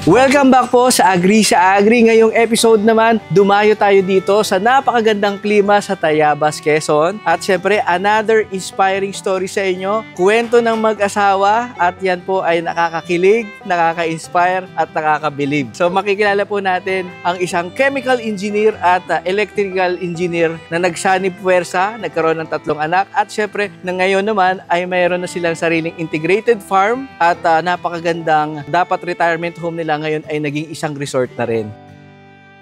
Welcome back po sa Agri. Ngayong episode naman, dumayo tayo dito sa napakagandang klima sa Tayabas, Quezon. At syempre, another inspiring story sa inyo. Kwento ng mag-asawa at yan po ay nakakakilig, nakaka-inspire at nakakabilib. So makikilala po natin ang isang chemical engineer at electrical engineer na nagsanib puwersa, nagkaroon ng 3 anak. At syempre, na ngayon naman ay mayroon na silang sariling integrated farm at napakagandang dapat retirement home nila ngayon ay naging isang resort na rin.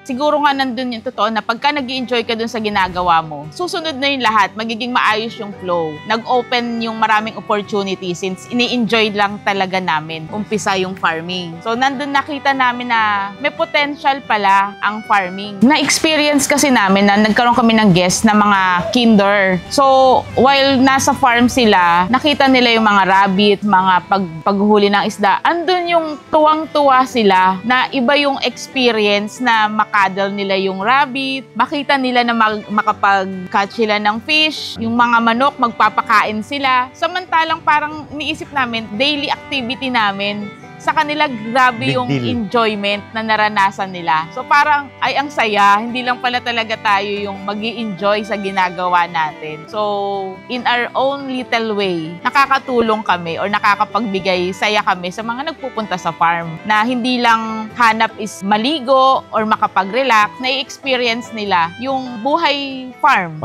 Siguro nga nandun yung totoo na pagka nag-i-enjoy ka dun sa ginagawa mo, susunod na yung lahat, magiging maayos yung flow. Nag-open yung maraming opportunity since ini-enjoy lang talaga namin umpisa yung farming. So nandun nakita namin na may potential pala ang farming. Na-experience kasi namin na nagkaroon kami ng guest na mga kinder. So while nasa farm sila, nakita nila yung mga rabbit, mga paghuli ng isda. Andun yung tuwang-tuwa sila na iba yung experience na makadal nila yung rabbit, makita nila na makapag-catch sila ng fish, yung mga manok, magpapakain sila. Samantalang parang iniisip namin, daily activity namin, sa kanila grabe yung enjoyment na naranasan nila. So parang, ay ang saya, hindi lang pala talaga tayo yung magi-enjoy sa ginagawa natin. So, in our own little way, nakakatulong kami or nakakapagbigay saya kami sa mga nagpupunta sa farm na hindi lang hanap is maligo or makapag-relax, na-experience nila yung buhay farm.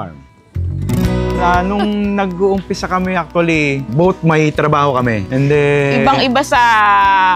Nung nag-uumpisa kami actually, both may trabaho kami. And then, ibang-iba sa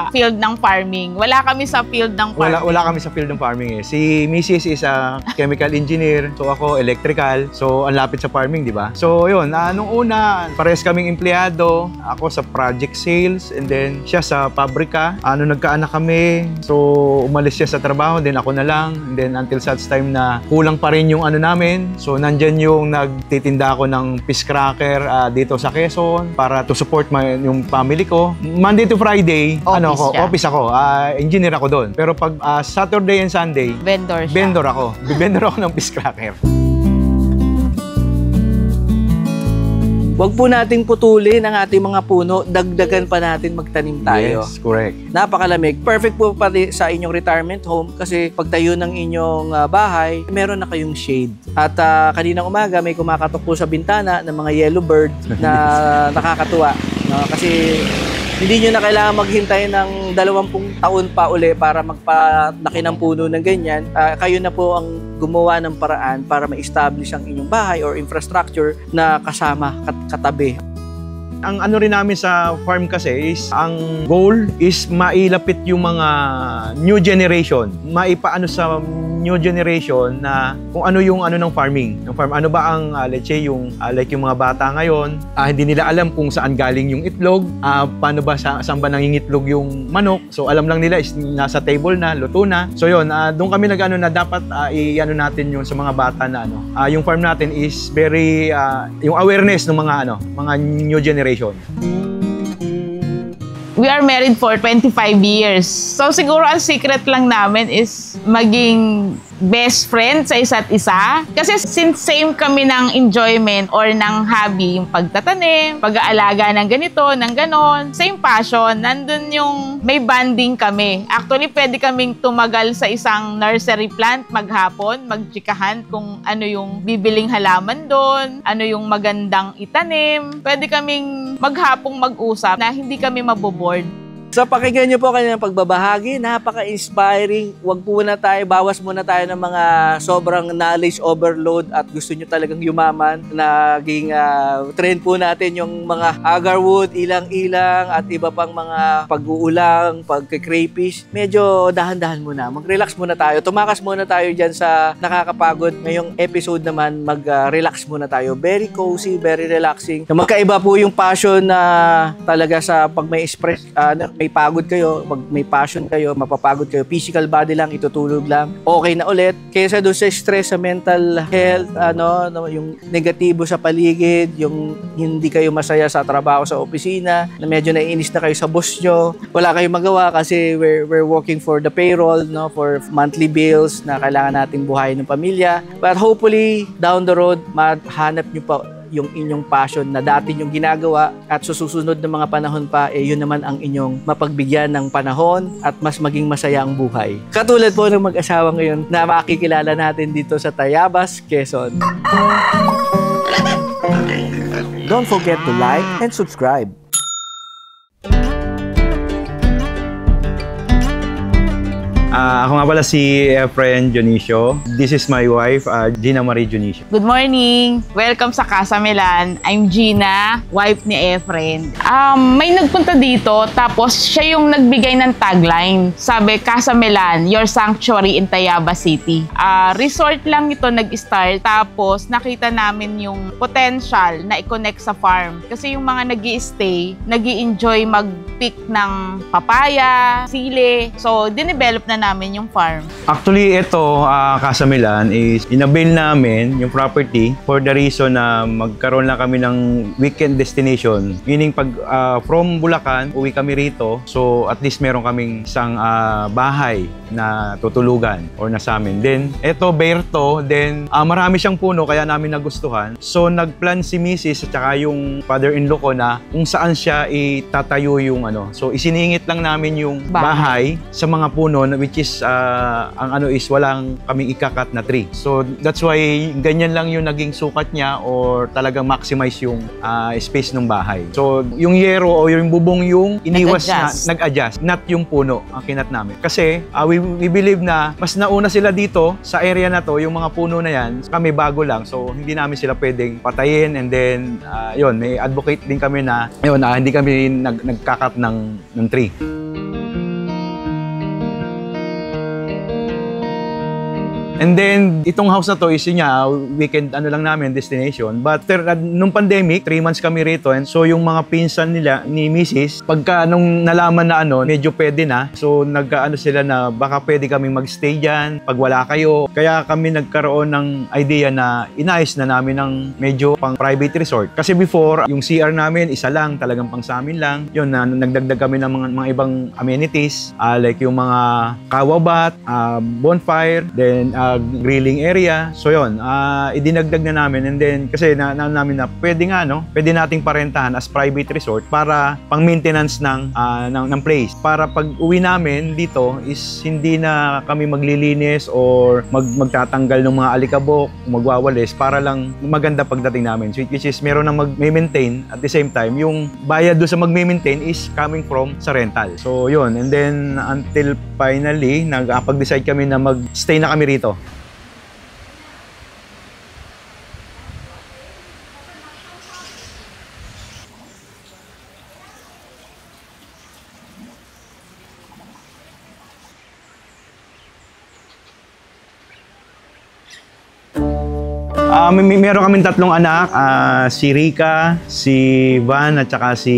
field ng farming. Wala kami sa field ng farming. Wala kami sa field ng farming eh. Si Mrs. is a chemical engineer, so ako electrical. So ang lapit sa farming, di ba? So yun, nung una, parehas kaming empleyado. Ako sa project sales and then siya sa pabrika. Nagkaanak kami, so umalis siya sa trabaho, then ako na lang. And then until such time na kulang pa rin yung namin. So nandyan yung nagtitinda ako ng fish cracker dito sa Quezon para to support yung family ko. Monday to Friday, office ako. Engineer ako doon. Pero pag Saturday and Sunday, vendor ako. Vendor ako ng fish cracker. Huwag po nating putulin ang ating mga puno, dagdagan pa natin magtanim tayo. Yes, correct. Napakalamig. Perfect po pati sa inyong retirement home kasi pagtayo ng inyong bahay, meron na kayong shade. At kaninang umaga may kumakatok po sa bintana ng mga yellow bird na nakakatuwa. Kasi hindi nyo na kailangan maghintay ng 20 taon pa uli para magpalaki ng puno ng ganyan. Kayo na po ang gumawa ng paraan para ma-establish ang inyong bahay or infrastructure na kasama, katabi. Ang rin namin sa farm kasi is, ang goal is mailapit yung mga new generation. Maipaano sa new generation na kung ano yung ng farming. Ng farm, ano ba ang, let's say, yung, like yung mga bata ngayon, hindi nila alam kung saan galing yung itlog, paano ba, saan ba nangingitlog yung manok. So alam lang nila is nasa table na, luto na. So yun, doon kami na dapat natin yung sa mga bata na yung farm natin is very, yung awareness ng mga new generation. We are married for 25 years. So siguro ang secret lang namin is maging best friend sa isa't isa. Kasi since same kami ng enjoyment or ng hobby, yung pagtatanim, pag-aalaga ng ganito, ng ganon, same passion, nandun yung may bonding kami. Actually, pwede kaming tumagal sa isang nursery plant maghapon, magtsikahan kung ano yung bibiling halaman doon, ano yung magandang itanim. Pwede kaming maghapong mag-usap na hindi kami maboboard. So pakinggan nyo po kanilang pagbabahagi, napaka-inspiring. Huwag muna tayo, bawas muna tayo ng mga sobrang knowledge overload at gusto nyo talagang yumaman. Naging trend po natin yung mga agarwood, ilang-ilang at iba pang mga pag-uulang, pag-crayfish. Medyo dahan-dahan muna, mag-relax muna tayo. Tumakas muna tayo dyan sa nakakapagod. Ngayong episode naman, mag-relax muna tayo. Very cozy, very relaxing. Magkaiba po yung passion na talaga sa pag may express, may pagod kayo, may passion kayo, mapapagod kayo, physical body lang, itutulog lang, okay na ulit. Kaysa doon sa stress, sa mental health, yung negatibo sa paligid, yung hindi kayo masaya sa trabaho sa opisina, na medyo naiinis na kayo sa boss nyo, wala kayong magawa kasi we're working for the payroll, for monthly bills na kailangan nating buhayin ng pamilya. But hopefully, down the road, mahanap nyo pa yung inyong passion na dati yung ginagawa at susunod na mga panahon pa, yun naman ang inyong mapagbigyan ng panahon at mas maging masaya ang buhay. Katulad po ng mag-asawa ngayon na makikilala natin dito sa Tayabas, Quezon. Don't forget to like and subscribe. Ako nga pala si Efren Dionisio. This is my wife, Gina Marie Dionisio. Good morning! Welcome sa Casa Melan. I'm Gina, wife ni Efren. May nagpunta dito, tapos siya yung nagbigay ng tagline. Sabi, Casa Melan, your sanctuary in Tayabas City. Resort lang ito nag-start, tapos nakita namin yung potential na i-connect sa farm. Kasi yung mga nag-i-stay, nag-i-enjoy mag-pick ng papaya, sili. So, dinevelop na namin yung farm. Actually, ito, Casa Melan, is inabail namin yung property for the reason na magkaroon lang kami ng weekend destination. Meaning, pag from Bulacan, uwi kami rito. So, at least meron kaming isang bahay na tutulugan or nasa amin. Then, ito, Berto, then marami siyang puno kaya namin nagustuhan. So, nagplan si Mrs. at saka yung father-in-law ko na kung saan siya itatayo yung ano. So, isiningit lang namin yung bahay sa mga puno na which is ang ano is walang kaming ikakat na tree. So that's why ganyan lang yung naging sukat niya or talagang maximize yung space ng bahay. So yung yero o yung bubong yung iniwas na nag-adjust, not yung puno ang kinat namin. Kasi we believe na mas nauna sila dito sa area na to, yung mga puno na yan, kami bago lang. So hindi namin sila pwedeng patayin and then yun, may advocate din kami na yun, hindi kami nagkakat ng tree. And then, itong house na to is yun nga, weekend ano lang namin, destination. But nung pandemic, 3 months kami rito. And so, yung mga pinsan nila, ni Mrs., pagka nung nalaman na ano, medyo pwede na. So, nagkaano sila na baka pwede kaming magstay dyan pag wala kayo. Kaya kami nagkaroon ng idea na inayos na namin ng medyo pang private resort. Kasi before, yung CR namin, isa lang, talagang pang sa amin lang. Yun, na nagdagdag kami ng mga ibang amenities, like yung mga kawabat, bonfire, then grilling area. So yun, idinagdag na namin and then kasi namin na pwede nga no, pwede nating parentahan as private resort para pang maintenance ng place. Para pag uwi namin dito is hindi na kami maglilinis or magtatanggal ng mga alikabok, magwawalis para lang maganda pagdating namin. So, which is meron na mag-maintain at the same time, yung bayad doon sa mag-maintain is coming from sa rental. So yun, and then until finally nag-decide kami na mag-stay na kami rito. Meron kaming 3 anak, si Rica, si Van, at saka si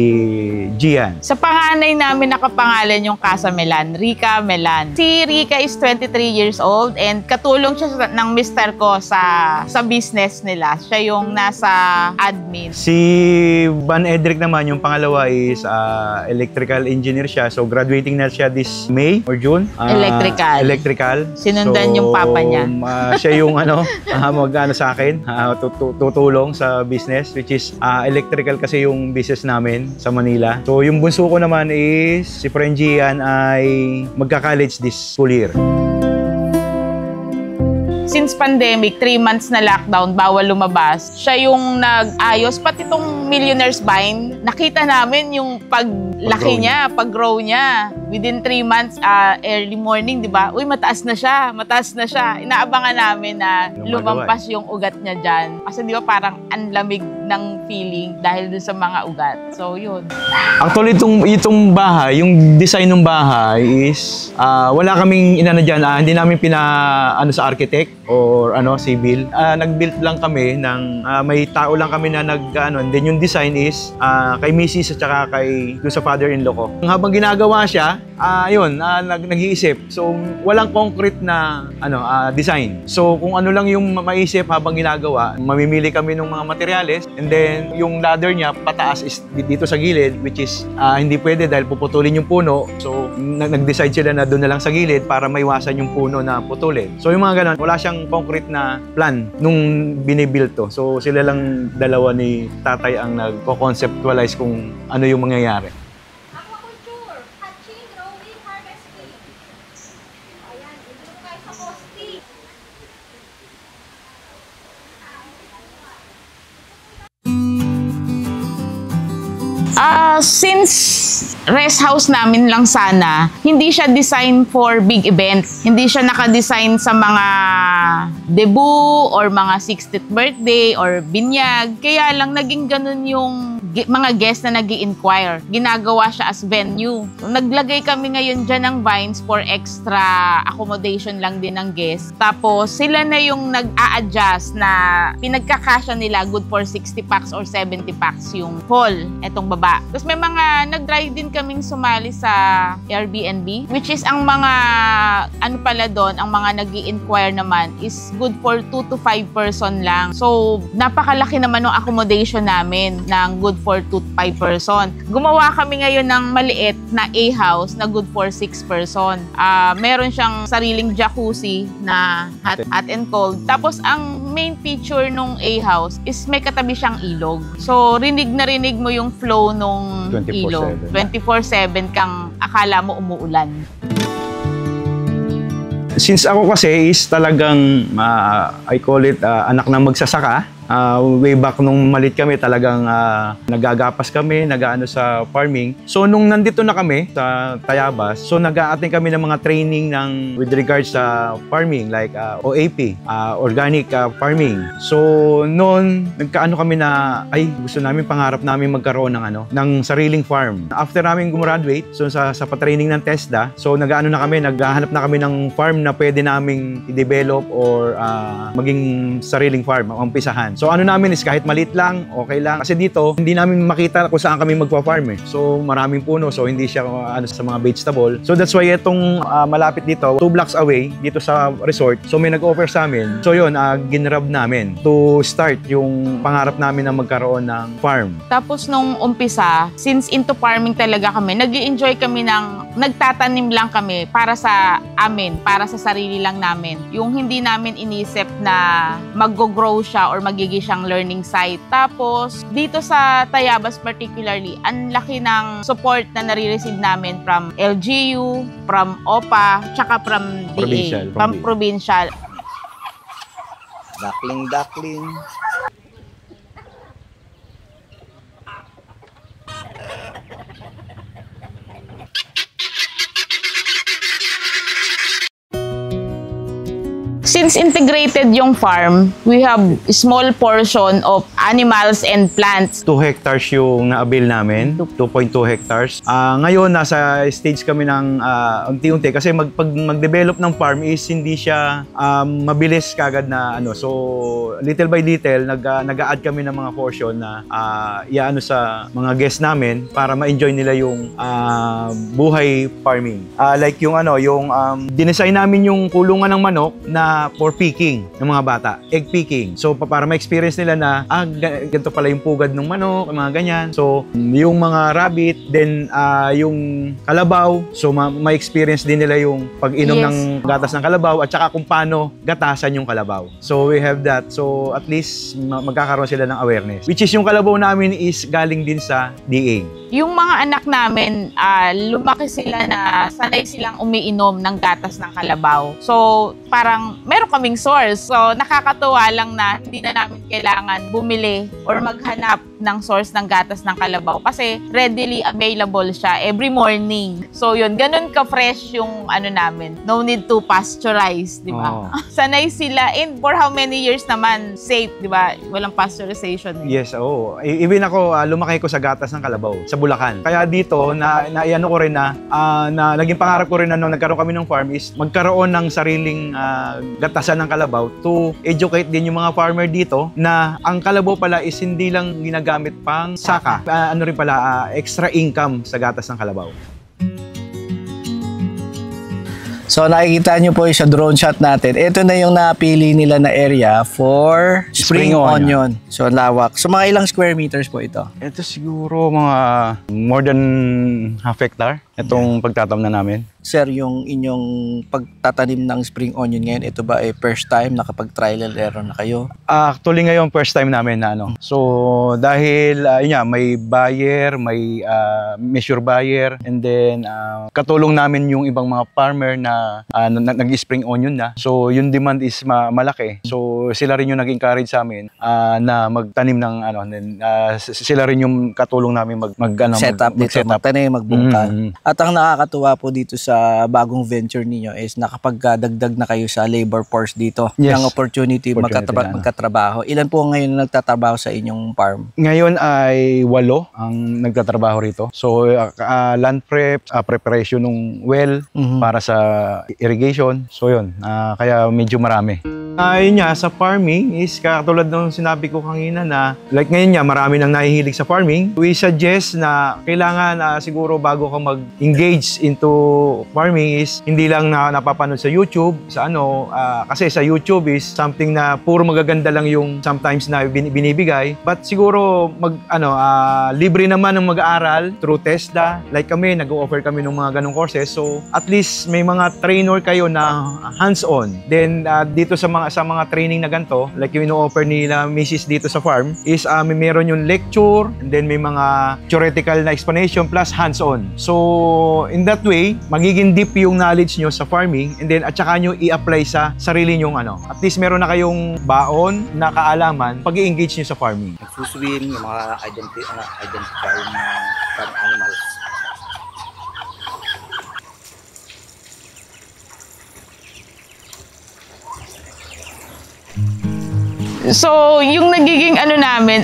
Gian. Sa panganay namin nakapangalan yung Casa Melan, Rica Melan. Si Rica is 23 years old and katulong siya ng mister ko sa business nila. Siya yung nasa admin. Si Van Edric naman, yung pangalawa is electrical engineer siya. So graduating na siya this May or June. Electrical. Sinundan yung papa niya. Siya yung mag-ano sa akin. Tutulong sa business which is electrical kasi yung business namin sa Manila. So yung bunso ko naman is si Frenjian ay magka-college this school year. Since pandemic, 3 months na lockdown, bawal lumabas. Siya yung nag-ayos, pati itong Millionaire's Vine. Nakita namin yung paglaki niya, pag-grow niya. Within 3 months, early morning, di ba? Uy, mataas na siya, mataas na siya. Inaabangan namin na lumampas yung ugat niya dyan. Kasi di ba parang anlamig ng feeling dahil dun sa mga ugat. So, yun. Actually, itong bahay, yung design ng bahay is wala kaming inano dyan, hindi namin ano sa architect or civil. Nag-build lang kami ng may tao lang kami na and then yung design is kay Mrs. at saka doon sa father-in-law ko. Habang ginagawa siya, nag-iisip. So, walang concrete na design. So, kung ano lang yung maisip habang ginagawa, mamimili kami ng mga materyales, and then yung ladder niya pataas is dito sa gilid, which is hindi pwede dahil puputulin yung puno. So, nag-decide sila na doon na lang sa gilid para maiwasan yung puno na putulin. So, yung mga ganun, wala siyang concrete na plan nung binibuild to. So, sila lang dalawa ni tatay ang nagko-conceptualize kung ano yung mangyayari. Aquaculture, hatching, growing, harvesting. Ayan, dito po tayo sa posting. Since rest house namin lang sana, hindi siya design for big event. Hindi siya naka-design sa mga debut or mga 60th birthday or binyag. Kaya lang naging ganun yung mga guests na nag-i-inquire. Ginagawa siya as venue. So, naglagay kami ngayon dyan ng vines for extra accommodation lang din ng guests. Tapos sila na yung nag-a-adjust na pinagkakasya nila good for 60 packs or 70 packs yung hall, etong baba. Tapos may mga nag-try din kaming sumali sa Airbnb, which is ang mga, pala doon, ang mga nag-i-inquire naman is good for 2 to 5 person lang. So, napakalaki naman ng accommodation namin ng good for 2 to 5 person. Gumawa kami ngayon ng maliit na A-house na good for 6 person. Meron siyang sariling jacuzzi na hot and cold. Tapos, ang main feature nung A-house is may katabi siyang ilog. So, rinig na rinig mo yung flow nung 24/7. ilog. 24/7 kang akala mo umuulan. Since ako kasi is talagang, I call it, anak ng magsasaka, way back nung malit kami, talagang nagagapas kami, nag-aano sa farming. So, nung nandito na kami sa Tayabas, so nag-a-attend kami ng mga training with regards sa farming, like OAP, organic farming. So, noon, nagkaano kami na, gusto namin, pangarap namin magkaroon ng sariling farm. After namin gumraduate, so sa pa-training ng TESDA, so nag-aano na kami, naghahanap na kami ng farm na pwede naming i-develop or maging sariling farm, umpisahan. So ano namin is kahit maliit lang, okay lang. Kasi dito, hindi namin makita kung saan kami magpa-farm eh. So maraming puno, so hindi siya sa mga vegetable. So that's why itong malapit dito, 2 blocks away, dito sa resort, so may nag-offer sa amin. So yun, ginrab namin to start yung pangarap namin na magkaroon ng farm. Tapos nung umpisa, since into farming talaga kami, nag-i-enjoy kami nagtatanim lang kami para sa amin, para sa sarili lang namin. Yung hindi namin inisip na mag-grow siya or magiging siyang learning site. Tapos, dito sa Tayabas particularly, ang laki ng support na nare-receive namin from LGU, from OPA, tsaka from DA, from provincial. Duckling. Since integrated yung farm, we have a small portion of animals and plants. 2 hectares yung na-avail namin, 2.2 hectares. Ngayon, nasa stage kami ng unti-unti kasi pag mag-develop ng farm is hindi siya mabilis kagad na So, little by little, nag-a-add kami ng mga portion na iaano sa mga guests namin para ma-enjoy nila yung buhay farming. Like yung dinesign namin yung kulungan ng manok na for picking ng mga bata, egg picking. So, para ma-experience nila na, ganito pala yung pugad ng manok, mga ganyan. So, yung mga rabbit, then yung kalabaw, so ma-experience din nila yung pag-inom ng gatas ng kalabaw at saka kung paano gatasan yung kalabaw. So, we have that. So, at least magkakaroon sila ng awareness. Which is yung kalabaw namin is galing din sa DA. Yung mga anak namin, lumaki sila na sanay silang umiinom ng gatas ng kalabaw. So, parang meron kaming source. So, nakakatuwa lang na hindi na namin kailangan bumili or maghanap ng source ng gatas ng kalabaw kasi readily available siya every morning. So, yun, ganun ka-fresh yung namin. No need to pasteurize, di ba? Sanay sila. And for how many years naman, safe, di ba? Walang pasteurization. Yes, oo. Even ako, lumaki ko sa gatas ng kalabaw, sa Bulacan. Kaya dito, naiano ko rin na naging pangarap ko rin na nung nagkaroon kami ng farm is magkaroon ng sariling gatasan ng kalabaw to educate din yung mga farmer dito na ang kalabaw pala is hindi lang ginagamit pang saka. Rin pala, extra income sa gatas ng kalabaw. So nakikita nyo po yung sa drone shot natin. Ito na yung napili nila na area for spring onion. So lawak. So mga ilang square meters po ito? Ito siguro mga more than half hectare. Itong pagtatam na namin. Sir, yung inyong pagtatanim ng spring onion ngayon, ito ba ay first time nakapag-trial and error na kayo? Actually ngayon first time namin na ano. So dahil yun nga, may buyer, may measure buyer, and then katulong namin yung ibang mga farmer na nag-spring onion na. So yung demand is malaki. So sila rin yung nag-encourage sa amin na magtanim ng ano, and then, sila rin yung katulong namin Setup dito, magtanim, magbungkal. At ang nakakatuwa po dito sa bagong venture ninyo is nakapagdagdag na kayo sa labor force dito. Yes. Ng opportunity magkatrabaho. Ilan po ngayon na nagtatrabaho sa inyong farm? Ngayon ay 8 ang nagtatrabaho rito. So land prep, preparation ng well para sa irrigation. So yun, kaya medyo marami. Yun nga, sa farming is katulad ng sinabi ko kanina na like ngayon nga, marami nang nahihilig sa farming. We suggest na kailangan siguro bago ka mag-engage into farming is hindi lang na napapanood sa YouTube, sa ano, kasi sa YouTube is something na puro magaganda lang yung sometimes na binibigay. But siguro libre naman ng mag-aaral through TESDA. Like kami, nag-offer kami ng mga ganong courses. So at least may mga trainer kayo na hands-on. Then dito sa mga training na ganito, like yung ino-offer nila Mrs. dito sa farm, is meron yung lecture, and then may mga theoretical na explanation plus hands-on. So, in that way, magiging deep yung knowledge nyo sa farming, and then at saka nyo i-apply sa sarili nyong ano. At least meron na kayong baon na kaalaman pag i-engage nyo sa farming. Nagsuswim, yung mga identify na farm animals. So, yung nagiging namin,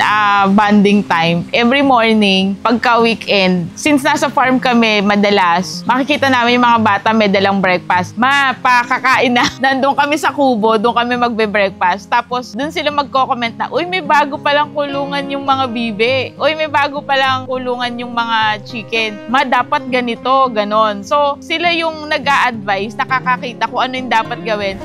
bonding time, every morning, pagka weekend, since nasa farm kami madalas, makikita namin yung mga bata may dalang breakfast. Pakakain na. Nandun kami sa kubo, doon kami magbe-breakfast. Tapos, doon sila magko-comment na, uy, may bago palang kulungan yung mga bibe. Uy, may bago palang kulungan yung mga chicken. Dapat ganito, ganon. So, sila yung nag-a-advise, nakakakita kung ano yung dapat gawin.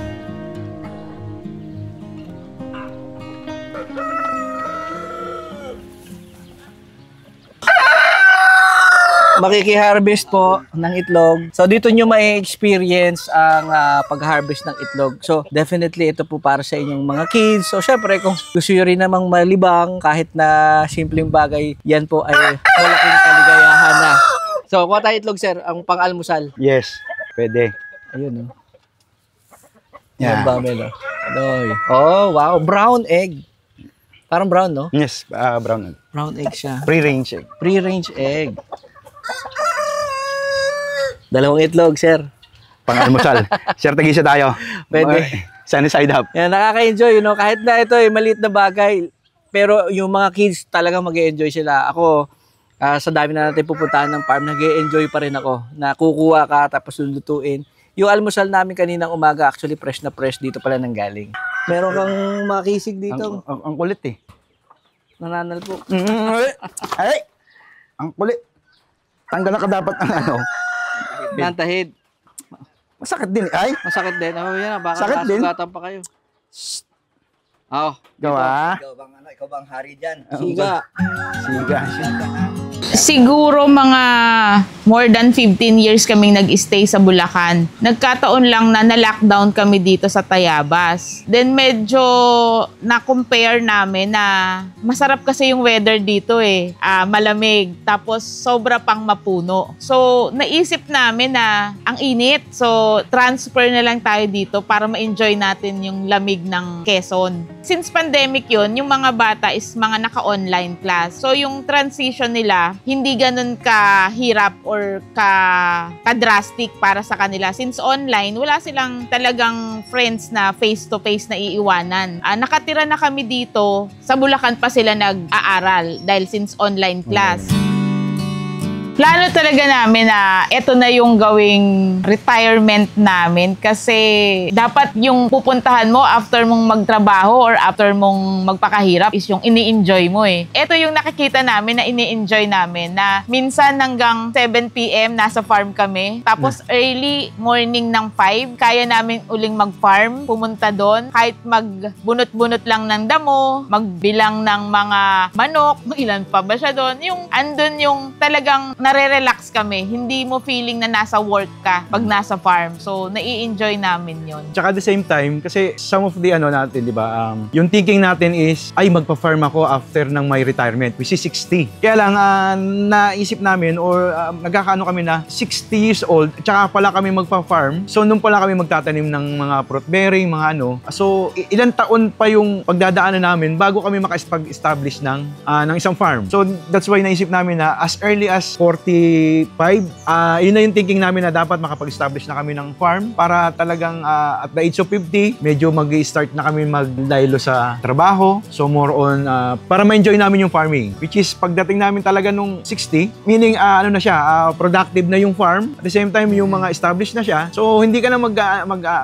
Makikiharvest po ng itlog. So dito nyo ma-experience ang pag-harvest ng itlog. So definitely ito po para sa inyong mga kids. So syempre kung gusto nyo rin namang malibang kahit na simpleng bagay, yan po ay malaking kaligayahan na. So kuha tayo itlog, sir, ang pang-almusal. Yes, pwede. Ayun, oh. Yeah. Yan ba, Melo? Oh, wow. Brown egg. Parang brown, no? Yes, brown egg. Brown egg siya. Free-range egg. Free-range egg. Dalawang itlog, sir. Pang-almusal. Sir, tag-isa tayo. Pwede. Sunny side up. Yan, nakaka-enjoy, kahit na ito ay maliit na bagay, pero yung mga kids talagang mag-e-enjoy sila. Ako, sa dami na natin pupuntahan ng farm, nag-e-enjoy pa rin ako. Na kukuha ka, tapos lulutuin. Yung almusal namin kaninang umaga, actually fresh na fresh dito pala nang galing. Meron kang makisig dito. Ang kulit eh. Nananalpok. Ay! Ang kulit. Tanggal na ka dapat ang ano. Nantahid. Masakit din. Ay! Masakit din. Oh, yan, baka Sakit din. nasugatan pa kayo. Oh, Gawa. Ikaw bang hari dyan? siga. Siga. Siguro mga more than 15 years kaming nag-stay sa Bulacan. Nagkataon lang na na-lockdown kami dito sa Tayabas. Then medyo na-compare namin na masarap kasi yung weather dito eh. Malamig. Tapos sobra pang mapuno. So naisip namin na ang init. So transfer na lang tayo dito para ma-enjoy natin yung lamig ng Quezon. Since pandemic yun, yung mga bata is mga naka-online class. So yung transition nila, hindi ganun kahirap or ka-drastic para sa kanila. Since online, wala silang talagang friends na face-to-face na iiwanan. Nakatira na kami dito, sa Bulacan pa sila nag-aaral dahil since online class. Plano talaga namin na ito na yung gawing retirement namin kasi dapat yung pupuntahan mo after mong magtrabaho or after mong magpakahirap is yung ini-enjoy mo eh. Ito yung nakikita namin na ini-enjoy namin na minsan hanggang 7 p.m. nasa farm kami. Tapos early morning ng 5, kaya namin uling mag-farm, pumunta doon. Kahit magbunot-bunot lang ng damo, magbilang ng mga manok, ilan pa ba siya doon. Yung andun yung talagang nare-relax kami. Hindi mo feeling na nasa work ka pag nasa farm. So, nai-enjoy namin yon. Tsaka at the same time, kasi some of the natin, di ba, yung thinking natin is, ay, magpa-farm ako after ng my retirement, which is 60. Kaya lang, naisip namin or nagkakaano kami na 60 years old, tsaka pala kami magpa-farm. So, nung pala kami magtatanim ng mga fruit bearing, mga So, ilang taon pa yung pagdadaanan namin bago kami makapag-establish ng isang farm. So, that's why naisip namin na as early as 45, yun na yung thinking namin na dapat makapag-establish na kami ng farm para talagang at the age of 50, medyo mag-start na kami maglaylo sa trabaho. So, more on para ma-enjoy namin yung farming. Which is, pagdating namin talaga nung 60, meaning na siya, productive na yung farm. At the same time, yung mga established na siya. So, hindi ka na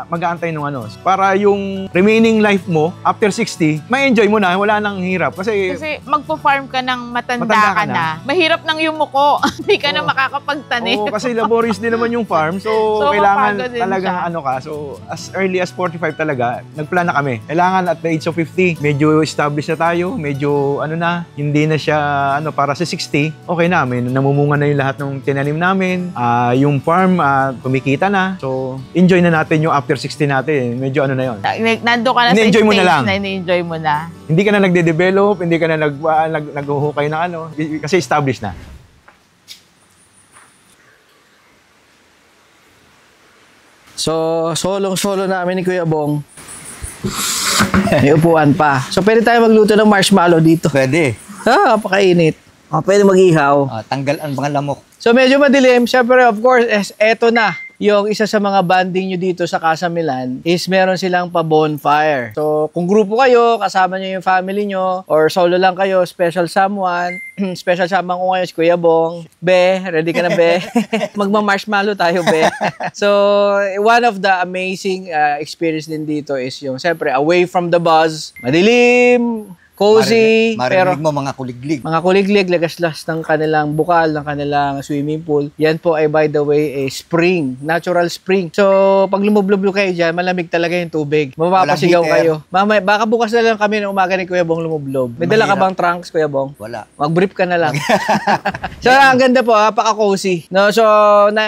mag-aantay nung para yung remaining life mo, after 60, ma-enjoy mo na, wala nang hirap. Kasi magpo-farm ka ng matanda ka na. Mahirap nang yumuko. Hindi ka na makakapagtanim. Oo, kasi laborious din naman yung farm. So kailangan talagang siya. So, as early as 45 talaga, nagplan na kami. Kailangan at the age of 50, medyo established na tayo, medyo hindi na siya para sa 60, okay na. Namumunga na yung lahat ng tinanim namin. Yung farm, kumikita na. So, enjoy na natin yung after 60 natin. Medyo na yun. Nando ka na sa Ini-enjoy mo na lang. ini-enjoy mo na. Hindi ka na nagde-develop, hindi ka na naghuhukay ng kasi established na. So, solong-solo namin ni Kuya Bong. May upuan pa. So, pwede tayo magluto ng marshmallow dito. Pwede. Napakainit. Pwede mag-ihaw. Tanggal ang mga lamok. So, medyo madilim. Siyempre, of course, eto na. Yung isa sa mga banding nyo dito sa Casa Milan is meron silang pa-bonfire. So, kung grupo kayo, kasama nyo yung family nyo, or solo lang kayo, special someone, special someone ko ngayon si Kuya Bong. Be, ready ka na, Be? Magma-marshmallow tayo, Be. So, one of the amazing experience din dito is yung, siyempre, away from the buzz, madilim, cozy, Marinig mo mga kuliglig. mga kuliglig, lagaslas ng kanilang bukal, ng kanilang swimming pool. Yan po ay, by the way, a spring, natural spring. So, pag lumublob kayo dyan, malamig talaga yung tubig. Mapapasigaw kayo. Mamaya, baka bukas na lang kami ng umaga ni Kuya Bong lumublob. May dala ka bang trunks, Kuya Bong? Wala. Mag-brief ka na lang. So, ang ganda po, paka-cozy. No? So,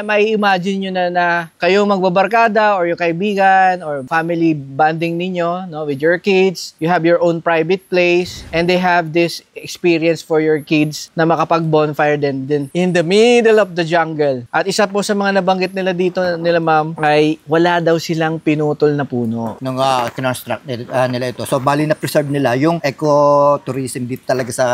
may imagine nyo na kayo magbabarkada or yung kaibigan or family bonding ninyo with your kids. You have your own private place. And they have this experience for your kids na makapag-bonfire din in the middle of the jungle. At isa po sa mga nabanggit nila dito nila ma'am ay wala daw silang pinutol na puno. Nung kinonstruct nila ito. So, bali na preserve nila yung ecotourism dito talaga sa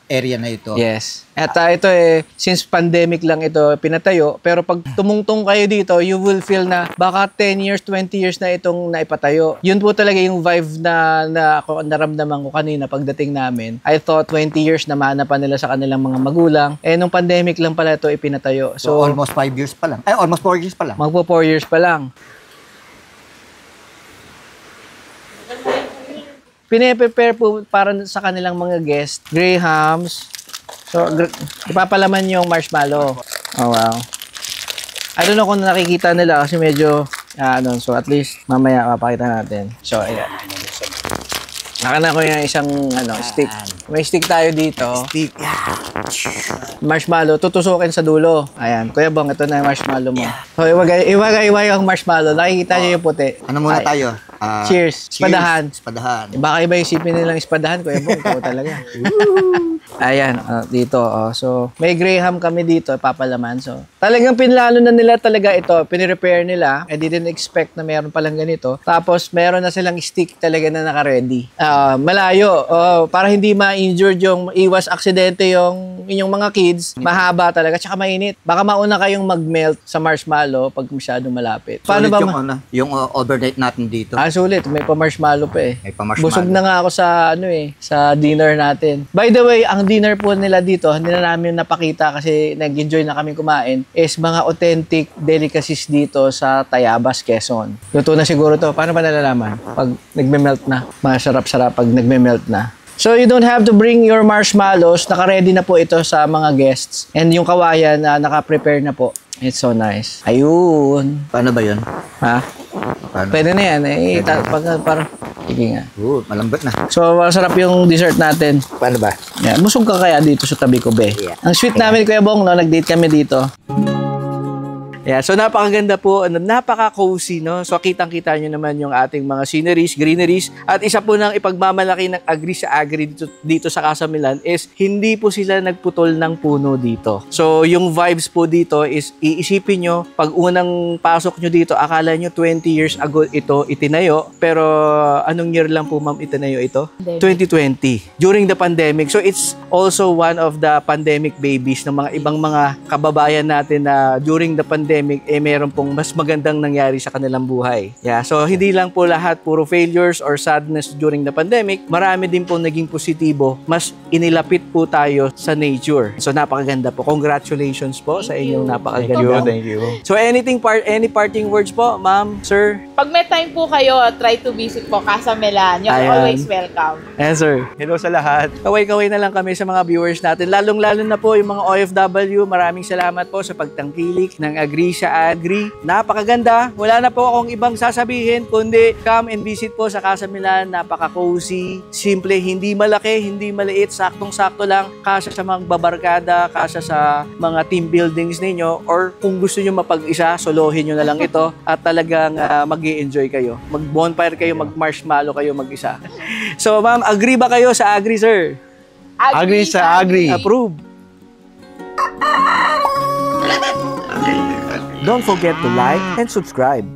area na ito. Yes. At ito since pandemic lang ito pinatayo, pero pag tumungtong kayo dito, you will feel na baka 10 years, 20 years na itong naipatayo. Yun po talaga yung vibe na ako naramdaman ko kanina pagdating namin. I thought 20 years na maanapan nila sa kanilang mga magulang. Nung pandemic lang pala ito ipinatayo. So almost 5 years pa lang. Ay, almost 4 years pa lang. Magpo 4 years pa lang. Pine-prepare po para sa kanilang mga guests, grahams. So, ipapalaman yung marshmallow. Oh, wow. I don't know kung nakikita nila kasi medyo, so at least mamaya mapakita natin. So, ayan. Nakana ko yung isang stick. May stick tayo dito. Stick. Marshmallow, tutusukin sa dulo. Ayan. Kuya Bong, ito na yung marshmallow mo. So, iwagay ang marshmallow. Nakikita niyo yung puti. Ano muna tayo? Cheers. Espadahan. Espadahan. Baka iba isipin nilang espadahan, Kuya Bong. Ikaw talaga. Ayan, dito. So, may graham kami dito, papalaman. So, talagang pinlalo na nila talaga ito. Pinirepair nila. I didn't expect na meron palang ganito. Tapos, meron na silang stick talaga na naka-ready. Malayo. Para hindi ma-injured yung iwas aksidente yung inyong mga kids. Mahaba talaga. Tsaka mainit. Baka mauna kayong mag-melt sa marshmallow pag masyadong malapit. Paano Sulit ba yung overnight natin dito. Sulit. May pa-marshmallow pa eh. May pa-marshmallow. Busog na nga ako sa sa dinner natin. By the way, ang dinner po nila dito, hindi na namin napakita kasi nag-enjoy na kami kumain, is mga authentic delicacies dito sa Tayabas, Quezon. Luto na siguro to. Paano ba nalalaman? Pag nagme-melt na. Masarap-sarap pag nagme-melt na. So you don't have to bring your marshmallows. Naka-ready na po ito sa mga guests. And yung kawayan na naka-prepare na po. It's so nice. Ayun. Paano ba yun? Ha? Paano? Pwede na yan. Parang, sige nga. Malambot na. So, masarap yung dessert natin. Paano ba? Yeah, busog ka kaya dito sa tabi ko, be. Yeah. Ang sweet namin, Kuya Bong, no? Nag-date kami dito. Yeah, so napakaganda po, napaka-cozy, no? So kitang-kita nyo naman yung ating mga sceneries, greeneries, at isa po ng ipagmamalaki ng Agri sa Agri dito sa Casa Milan is hindi po sila nagputol ng puno dito. So yung vibes po dito is iisipin nyo, pag unang pasok nyo dito, akala nyo 20 years ago ito itinayo, pero anong year lang po ma'am itinayo ito? 2020, during the pandemic. So it's also one of the pandemic babies ng mga ibang mga kababayan natin na during the pandemic meron pong mas magandang nangyari sa kanilang buhay. Yeah, so hindi lang po lahat puro failures or sadness during the pandemic, marami din po naging positibo, mas inilapit po tayo sa nature. So napakaganda po. Congratulations po sa inyong napakaganda. Thank you. So any parting words po, ma'am, sir? Pag may time po kayo, try to visit po Casa Milan. You're Ayan. always welcome. Yes, sir. Hello sa lahat. Kaway-kaway na lang kami sa mga viewers natin. Lalong-lalo na po yung mga OFW. Maraming salamat po sa pagtangkilik ng Agri sa Agri. Napakaganda. Wala na po akong ibang sasabihin kundi come and visit po sa Casa Milan. Napaka-cozy. Simple, hindi malaki, hindi maliit. Saktong-sakto lang. Kasya sa mga babarkada, kasya sa mga team buildings ninyo. Or kung gusto nyo mapag-isa, solohin nyo na lang ito at talagang mag-i-enjoy kayo. Mag-bonfire kayo, mag-marshmallow kayo mag-isa. So ma'am, agree ba kayo sa Agri, sir? Agri sa Agri. Approve. Don't forget to like and subscribe.